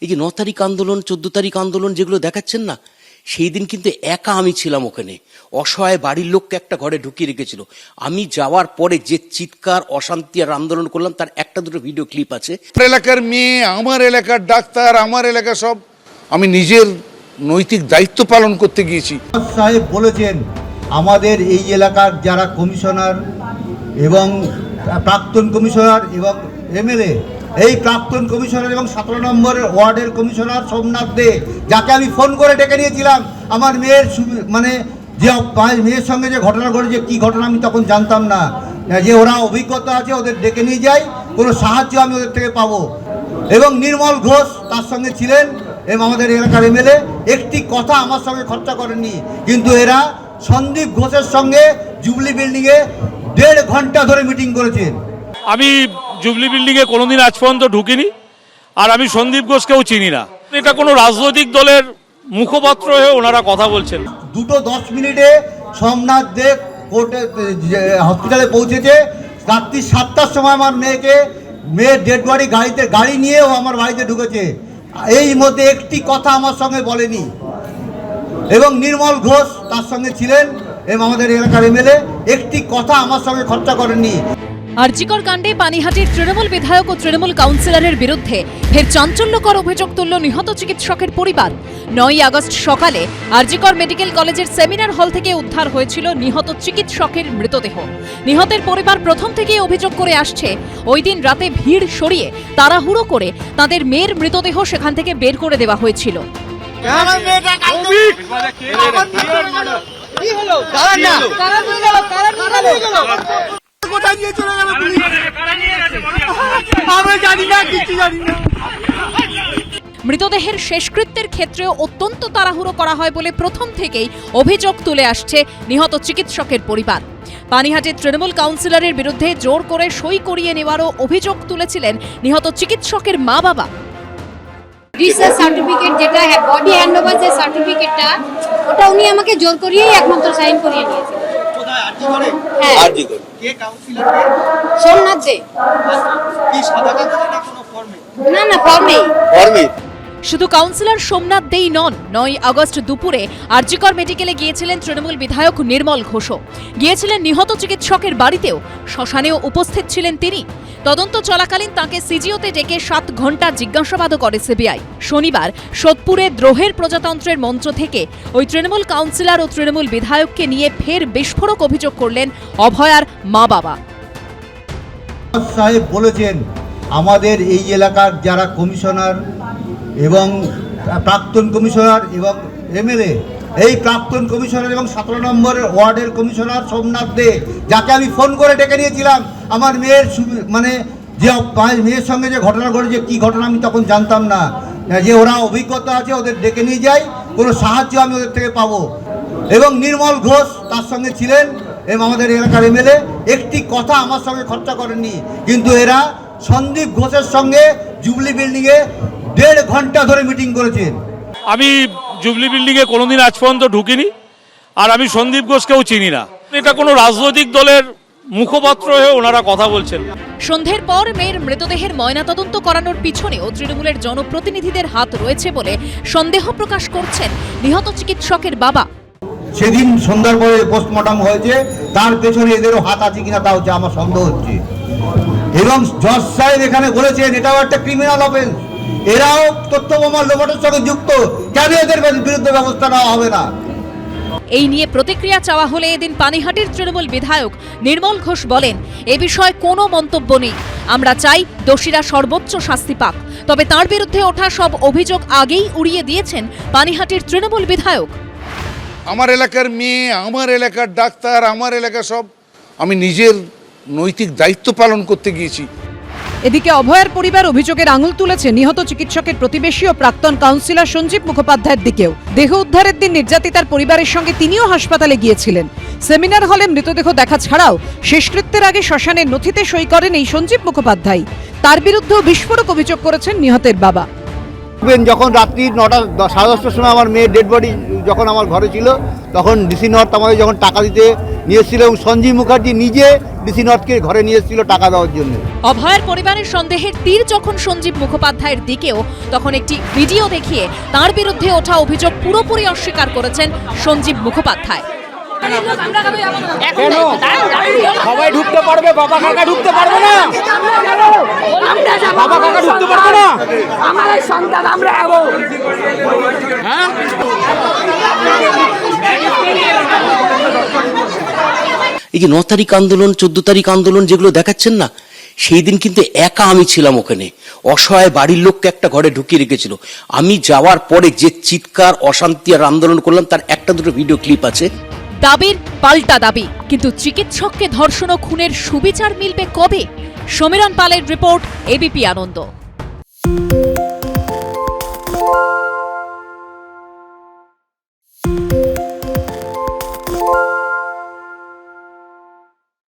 এই যে 9 তারিখ আন্দোলন 14 তারিখ আন্দোলন যেগুলো দেখাচ্ছেন না, সেই দিন কিন্তু একা আমি ছিলাম ওখানে। অসহায় বাড়ির লোককে একটা ঘরে ঢুকিয়ে রেখেছিল। আমি যাওয়ার পরে যে চিৎকার অশান্তি আর আন্দোলন করলাম তার একটা দুটো ভিডিও ক্লিপ আছে। এলাকার মেয়ে, আমার এলাকার ডাক্তার, আমার এলাকা সব আমি নিজের নৈতিক দায়িত্ব পালন করতে গিয়েছি। সাহেব বলেছেন আমাদের এই এলাকার যারা কমিশনার এবং প্রাক্তন কমিশনার এবং এমএলএ, এই প্রাক্তন কমিশনার এবং 17 নম্বর ওয়ার্ডের কমিশনার সোমনাথ দে, যাকে আমি ফোন করে ডেকে নিয়েছিলাম, আমার মেয়ের যে মেয়ের সঙ্গে যে ঘটনা ঘটেছে, কী ঘটনা আমি তখন জানতাম না, যে ওরা অভিজ্ঞতা আছে, ওদের ডেকে নিয়ে যাই, কোনো সাহায্য আমি ওদের থেকে পাবো। এবং নির্মল ঘোষ তার সঙ্গে ছিলেন এবং আমাদের এলাকার এমএলএ, একটি কথা আমার সঙ্গে খরচা করেননি, কিন্তু এরা সন্দীপ ঘোষের সঙ্গে জুবলি বিল্ডিংয়ে 1.5 ঘন্টা ধরে মিটিং করেছেন। আমি জুবলি বিল্ডিংয়ে কোনোদিন আজ পর্যন্ত ঢুকিনি, আর আমি সন্দীপ ঘোষকেও চিনি না। এটা কোনো রাজনৈতিক দলের মুখপাত্র হয়ে ওনারা কথা বলছেন। 2:10 সোমনাথ দে কোর্টে হসপিটালে পৌঁছেছে। রাত্রি 7টার সময় আমার মেয়ের ডেড বডি গাড়ি নিয়ে ও আমার বাড়িতে ঢুকেছে। এই মধ্যে একটি কথা আমার সঙ্গে বলেনি। এবং নির্মল ঘোষ তার সঙ্গে ছিলেন এবং আমাদের এলাকার এমএলএ, একটি কথা আমার সঙ্গে খরচা করেননি। আরজিকর কাণ্ডে পানিহাটির তৃণমূল বিধায়ক ও তৃণমূল কাউন্সিলরের বিরুদ্ধে ফের চাঞ্চল্যকর অভিযোগ তুলল নিহত চিকিৎসকের পরিবার। 9ই আগস্ট সকালে আরজিকর মেডিকেল কলেজের সেমিনার হল থেকে উদ্ধার হয়েছিল নিহত চিকিৎসকের মৃতদেহ। নিহতের পরিবার প্রথম থেকেই অভিযোগ করে আসছে, ওই দিন রাতে ভিড় সরিয়ে তাড়াহুড়ো করে তাদের মেয়ের মৃতদেহ সেখান থেকে বের করে দেওয়া হয়েছিল। মৃতদেহের শেষকৃত্যের ক্ষেত্রেও অত্যন্ত তাড়াহুড়ো করা হয় বলে প্রথম থেকেই অভিযোগ তুলে আসছে নিহত চিকিৎসকের পরিবার। পানিহাটির তৃণমূল কাউন্সিলরের বিরুদ্ধে জোর করে সই করিয়ে নেওয়ারও অভিযোগ তুলেছিলেন নিহত চিকিৎসকের মা বাবা। রিসার্চ সার্টিফিকেট যেটা বডি হ্যান্ডওভার যে সার্টিফিকেটটা, ওটা উনি আমাকে জোর করিয়েই একমাত্র সাইন করিয়ে নিয়েছেন। কোথায় আরজিকরে? হ্যাঁ, আরজিকরে। কে কাউন্সিলর কে? সোমনাথ দে। কি সাদা কাগজে না কোনো ফর্মে? না ফর্মেই। ফর্মে। শুধু কাউন্সিলর সোমনাথ দেই নন, 9ই আগস্ট দুপুরে আরজিকর মেডিকেলে গিয়েছিলেন তৃণমূল বিধায়ক নির্মল ঘোষও। গিয়েছিলেন নিহত চিকিৎসকের বাড়িতেও, শ্মশানেও উপস্থিত ছিলেন তিনি। তদন্ত চলাকালীন তাঁকে সিজিওতে ডেকে 7 ঘন্টা জিজ্ঞাসাবাদও করে সিবিআই। শনিবার সোদপুরে দ্রোহের প্রজাতন্ত্রের মঞ্চ থেকে ওই তৃণমূল কাউন্সিলর ও তৃণমূল বিধায়ককে নিয়ে ফের বিস্ফোরক অভিযোগ করলেন অভয়ার মা বাবা। সাহেব বলেছেন আমাদের এই এলাকার যারা কমিশনার এবং প্রাক্তন কমিশনার এবং এমএলএ, এই প্রাক্তন কমিশনার এবং 17 নম্বর ওয়ার্ডের কমিশনার সোমনাথ দে, যাকে আমি ফোন করে ডেকে নিয়েছিলাম, আমার মেয়ের যে মেয়ের সঙ্গে যে ঘটনা ঘটেছে, কী ঘটনা আমি তখন জানতাম না, যে ওরা অভিজ্ঞতা আছে, ওদের ডেকে নিয়ে যাই, কোনো সাহায্য আমি ওদের থেকে পাবো। এবং নির্মল ঘোষ তার সঙ্গে ছিলেন এবং আমাদের এলাকার এমএলএ, একটি কথা আমার সঙ্গে খরচা করেননি, কিন্তু এরা সন্দীপ ঘোষের সঙ্গে জুবলি বিল্ডিংয়ে 1.5 ঘন্টা ধরে মিটিং করেছেন। আমি জুবলি বিল্ডিংয়ে কোনোদিন আজ পর্যন্ত ঢুকিনি, আর আমি সন্দীপ ঘোষকেও চিনি না। এটা কোনো রাজনৈতিক দলের মুখপাত্র হয়ে ওনারা কথা বলছেন। সন্ধ্যের পর মেয়ের মৃতদেহের ময়নাতদন্ত করানোর পিছনেও তৃণমূলের জনপ্রতিনিধিদের হাত রয়েছে বলে সন্দেহ প্রকাশ করছেন নিহত চিকিৎসকের বাবা। সেদিন সন্ধ্যার পরে পোস্টমর্টম হয়েছে, তার পেছনে এদেরও হাত আছে কিনা তা হচ্ছে আমার সন্দেহ হচ্ছে। এবং জজ সাহেব এখানে বলেছেন এটাও একটা ক্রিমিনাল অফেন্স, এরাও তথ্য প্রমাণ লোপাটের সঙ্গে যুক্ত, কেন এদের বিরুদ্ধে ব্যবস্থা নেওয়া হবে না? এই নিয়ে প্রতিক্রিয়া চাওয়া হলে এদিন পানিহাটির তৃণমূল বিধায়ক নির্মল ঘোষ বলেন, এ বিষয়ে কোনো মন্তব্য নেই। আমরা চাই দোষীরা সর্বোচ্চ শাস্তি পাক। তবে তার বিরুদ্ধে ওঠা সব অভিযোগ আগেই উড়িয়ে দিয়েছেন পানিহাটির তৃণমূল বিধায়ক। আমার এলাকার মেয়ে, আমার এলাকার ডাক্তার, আমার এলাকা সব আমি নিজের নৈতিক দায়িত্ব পালন করতে গিয়েছি। এদিকে অভয়ার পরিবার অভিযোগের আঙুল তুলেছে নিহত চিকিৎসকের প্রতিবেশী ও প্রাক্তন কাউন্সিলর সঞ্জীব মুখোপাধ্যায়ের দিকেও। দেহ উদ্ধারের দিন নির্যাতিতার পরিবারের সঙ্গে তিনিও হাসপাতালে গিয়েছিলেন। সেমিনার হলে মৃতদেহ দেখা ছাড়াও শেষকৃত্যের আগে শ্মশানের নথিতে সই করেন এই সঞ্জীব মুখোপাধ্যায়। তার বিরুদ্ধেও বিস্ফোরক অভিযোগ করেছেন নিহতের বাবা। যখন রাত্রি 9:30টার সময় আমার মেয়ের ডেড বডি যখন আমার ঘরে ছিল, তখন ডিসি নর্থ আমাকে যখন টাকা দিতে নিয়ে এসেছিল এবং সঞ্জীব মুখার্জি নিজে ডিসি নর্থকে ঘরে নিয়ে এসেছিল টাকা দেওয়ার জন্য। অভয়ের পরিবারের সন্দেহের তীর যখন সঞ্জীব মুখোপাধ্যায়ের দিকেও, তখন একটি ভিডিও দেখিয়ে তার বিরুদ্ধে ওঠা অভিযোগ পুরোপুরি অস্বীকার করেছেন সঞ্জীব মুখোপাধ্যায়। সবাই ঢুকতে পারবে, বাবা কাকা ঢুকতে পারবে না, বাবা কাকা ঢুকতে পারবে না, আমার সন্তান আমরা যাবো। এই যে 9 তারিখ আন্দোলন, 14 তারিখ আন্দোলন যেগুলো দেখাচ্ছেন না, সেই দিন কিন্তু একা আমি ছিলাম ওখানে। অসহায় বাড়ির লোককে একটা ঘরে ঢুকিয়ে রেখেছিল। আমি যাওয়ার পরে যে চিৎকার, অশান্তি আর আন্দোলন করলাম, তার একটা দুটো ভিডিও ক্লিপ আছে। দাবির পাল্টা দাবি, কিন্তু চিকিৎসককে ধর্ষণ ও খুনের সুবিচার মিলবে কবে? সমীরণ পালের রিপোর্ট, এবিপি আনন্দ।